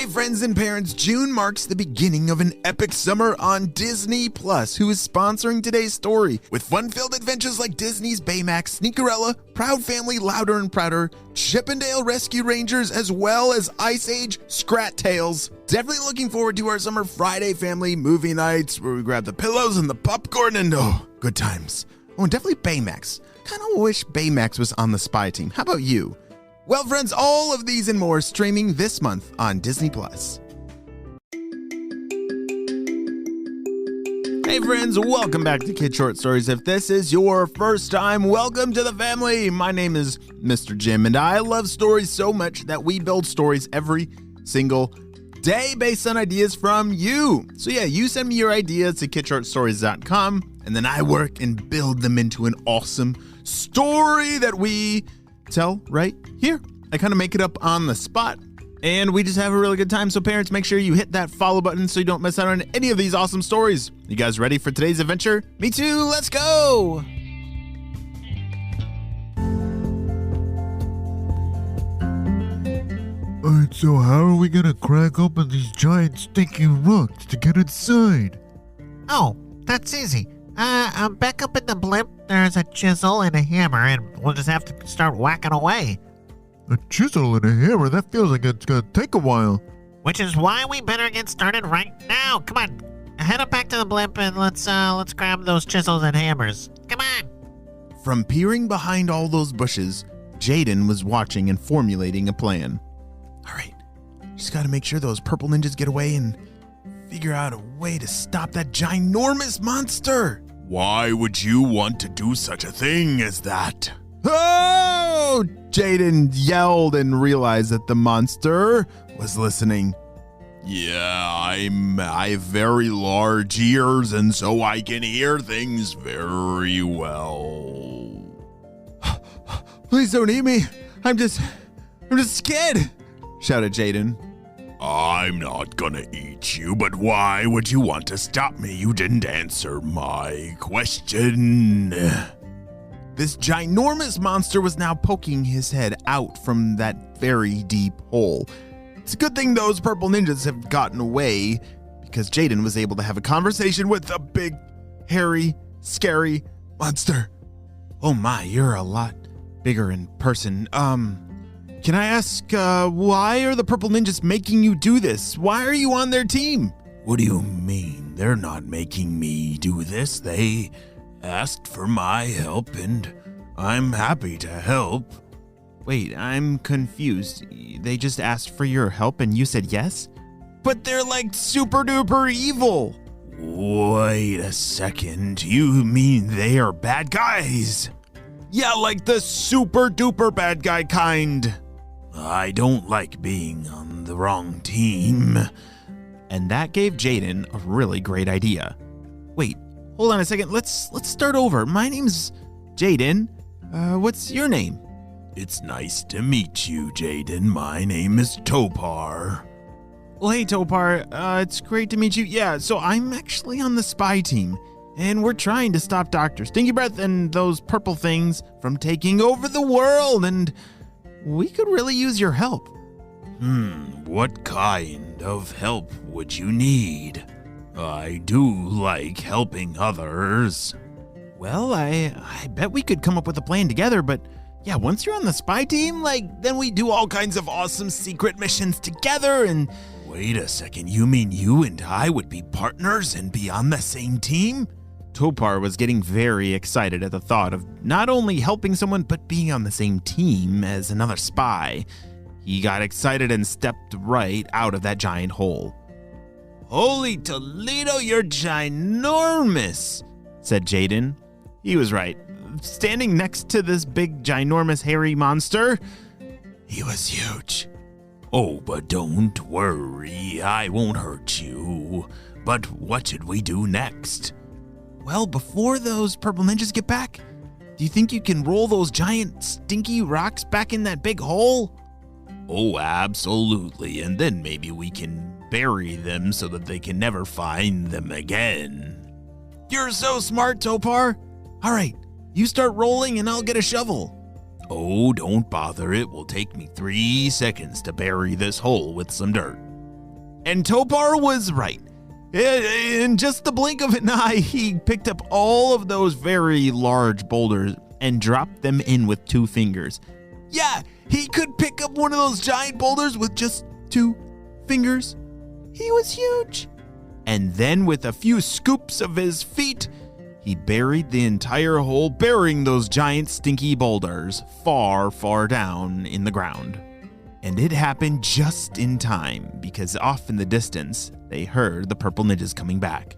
Hey friends and parents, June marks the beginning of an epic summer on Disney+, who is sponsoring today's story with fun-filled adventures like Disney's Baymax, Sneakerella, Proud Family, Louder and Prouder, Chippendale Rescue Rangers, as well as Ice Age Scrat Tales. Definitely looking forward to our summer Friday family movie nights where we grab the pillows and the popcorn and good times. Oh, and definitely Baymax. Kind of wish Baymax was on the spy team. How about you? Well, friends, all of these and more streaming this month on Disney+. Hey friends, welcome back to Kid Short Stories. If this is your first time, welcome to the family. My name is Mr. Jim, and I love stories so much that we build stories every single day based on ideas from you. So yeah, you send me your ideas to kidshortstories.com, and then I work and build them into an awesome story that we tell right here. I kind of make it up on the spot, and we just have a really good time. So parents, make sure you hit that follow button so you don't miss out on any of these awesome stories. You guys ready for today's adventure? Me too, let's go! Alright, so how are we gonna crack open these giant stinking rocks to get inside? Oh, that's easy. Back up in the blimp, there's a chisel and a hammer, and we'll just have to start whacking away. A chisel and a hammer? That feels like it's gonna take a while. Which is why we better get started right now. Come on, head up back to the blimp and let's grab those chisels and hammers. Come on. From peering behind all those bushes, Jayden was watching and formulating a plan. All right, just gotta make sure those purple ninjas get away and figure out a way to stop that ginormous monster. Why would you want to do such a thing as that? Oh! Jayden yelled and realized that the monster was listening. Yeah, I have very large ears, and so I can hear things very well. Please don't eat me. I'm just scared, shouted Jayden. I'm not gonna eat you, but why would you want to stop me? You didn't answer my question. This ginormous monster was now poking his head out from that very deep hole. It's a good thing those purple ninjas have gotten away, because Jayden was able to have a conversation with the big, hairy, scary monster. Oh my, you're a lot bigger in person. Can I ask, why are the purple ninjas making you do this? Why are you on their team? What do you mean? They're not making me do this. They asked for my help, and I'm happy to help. Wait, I'm confused. They just asked for your help and you said yes? But they're like super duper evil. Wait a second. You mean they are bad guys? Yeah, like the super duper bad guy kind. I don't like being on the wrong team. And that gave Jayden a really great idea. Wait, hold on a second. Let's start over. My name's Jayden. What's your name? It's nice to meet you, Jayden. My name is Topar. Well, hey, Topar. It's great to meet you. Yeah, so I'm actually on the spy team, and we're trying to stop Dr. Stinky Breath and those purple things from taking over the world, and we could really use your help. What kind of help would you need? I do like helping others. Well, I bet we could come up with a plan together, but yeah, once you're on the spy team, then we do all kinds of awesome secret missions together and... Wait a second, you mean you and I would be partners and be on the same team? Topar was getting very excited at the thought of not only helping someone, but being on the same team as another spy. He got excited and stepped right out of that giant hole. Holy Toledo, you're ginormous, said Jayden. He was right. Standing next to this big, ginormous, hairy monster, he was huge. Oh, but don't worry, I won't hurt you. But what should we do next? Well, before those purple ninjas get back, do you think you can roll those giant, stinky rocks back in that big hole? Oh, absolutely, and then maybe we can bury them so that they can never find them again. You're so smart, Topar. All right, you start rolling and I'll get a shovel. Oh, don't bother. It will take me 3 seconds to bury this hole with some dirt. And Topar was right. In just the blink of an eye, he picked up all of those very large boulders and dropped them in with 2 fingers. Yeah, he could pick up one of those giant boulders with just 2 fingers. He was huge. And then with a few scoops of his feet, he buried the entire hole, burying those giant stinky boulders far, far down in the ground. And it happened just in time, because off in the distance, they heard the purple ninjas coming back.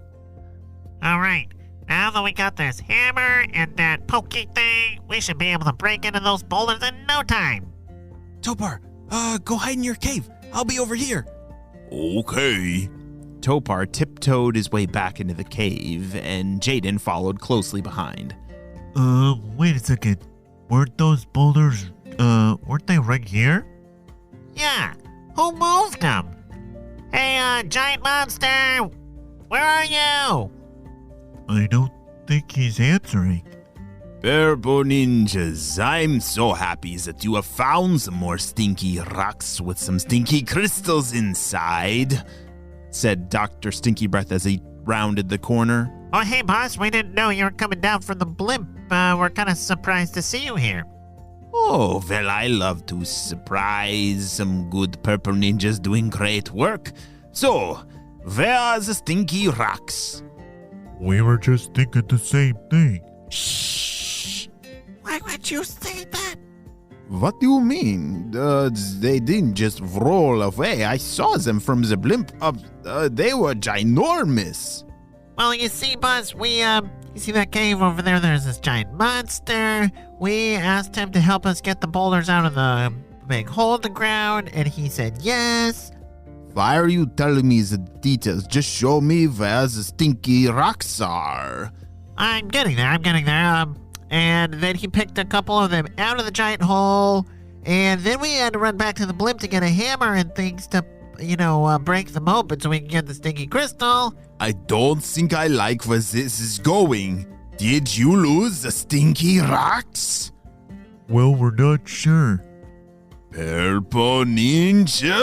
All right, now that we got this hammer and that pokey thing, we should be able to break into those boulders in no time. Topar, go hide in your cave. I'll be over here. Okay. Topar tiptoed his way back into the cave, and Jayden followed closely behind. Wait a second. Weren't those boulders, weren't they right here? Yeah, who moved them? Hey, giant monster, where are you? I don't think he's answering. Purple ninjas, I'm so happy that you have found some more stinky rocks with some stinky crystals inside, said Dr. Stinky Breath as he rounded the corner. Oh, hey, boss, we didn't know you were coming down from the blimp. We're kind of surprised to see you here. Oh, well, I love to surprise some good purple ninjas doing great work. So, where are the stinky rocks? We were just thinking the same thing. Shh. Why would you say that? What do you mean? They didn't just roll away. I saw them from the blimp. They were ginormous. Well, you see, Buzz, you see that cave over there? There's this giant monster. We asked him to help us get the boulders out of the big hole in the ground, and he said yes. Why are you telling me the details? Just show me where the stinky rocks are. I'm getting there. And then he picked a couple of them out of the giant hole, and then we had to run back to the blimp to get a hammer and things to, break them open so we can get the stinky crystal. I don't think I like where this is going. Did you lose the stinky rocks? Well, we're not sure. Purple ninjas!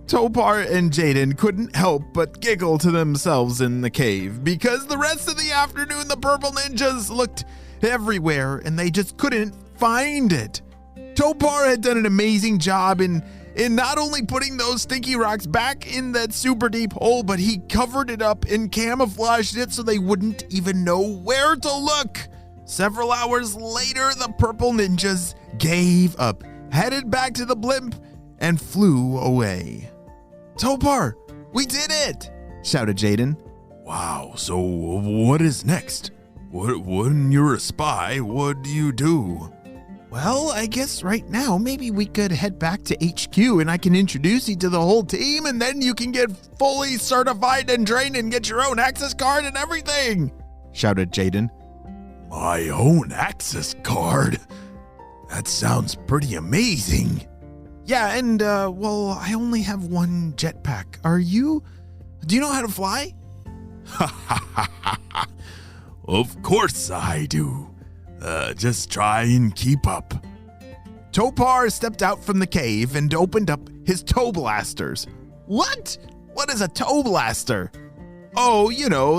Topar and Jayden couldn't help but giggle to themselves in the cave because the rest of the afternoon the purple ninjas looked everywhere and they just couldn't find it. Topar had done an amazing job in not only putting those stinky rocks back in that super deep hole, but he covered it up and camouflaged it so they wouldn't even know where to look. Several hours later, the purple ninjas gave up, headed back to the blimp, and flew away. Topar, we did it! Shouted Jayden. Wow, so what is next? When you're a spy, what do you do? Well, I guess right now maybe we could head back to HQ and I can introduce you to the whole team and then you can get fully certified and trained and get your own access card and everything, shouted Jayden. My own access card? That sounds pretty amazing. Yeah, and, well, I only have one jetpack. Do you know how to fly? Of course I do. Just try and keep up. Topar stepped out from the cave and opened up his toe blasters. What? What is a toe blaster? Oh,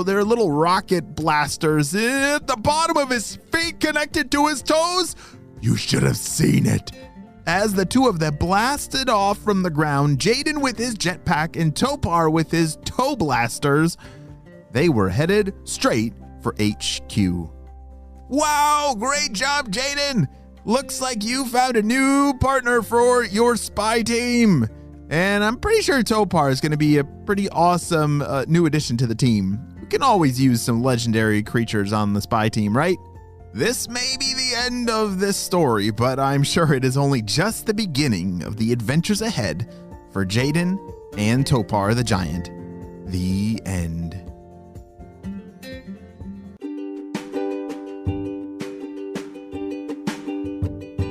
they're little rocket blasters at the bottom of his feet connected to his toes. You should have seen it. As the two of them blasted off from the ground, Jayden with his jetpack and Topar with his toe blasters, they were headed straight for HQ. Wow, great job, Jayden! Looks like you found a new partner for your spy team. And I'm pretty sure Topar is going to be a pretty awesome new addition to the team. We can always use some legendary creatures on the spy team, right? This may be the end of this story, but I'm sure it is only just the beginning of the adventures ahead for Jayden and Topar the Giant. The end.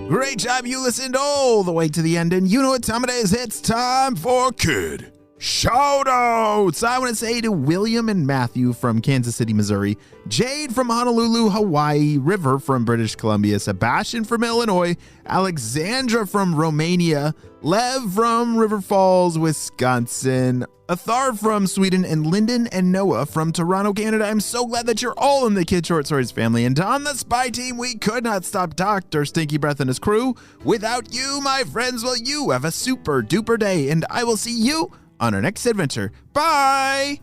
Great job, you listened all the way to the end, and you know what time it is. It's time for Kid Shout outs! I want to say to William and Matthew from Kansas City, Missouri, Jade from Honolulu, Hawaii, River from British Columbia, Sebastian from Illinois, Alexandra from Romania, Lev from River Falls, Wisconsin, Athar from Sweden, and Lyndon and Noah from Toronto, Canada. I'm so glad that you're all in the Kid Short Stories family. And on the spy team, we could not stop Dr. Stinky Breath and his crew. Without you, my friends, well, you have a super duper day, and I will see you on our next adventure. Bye!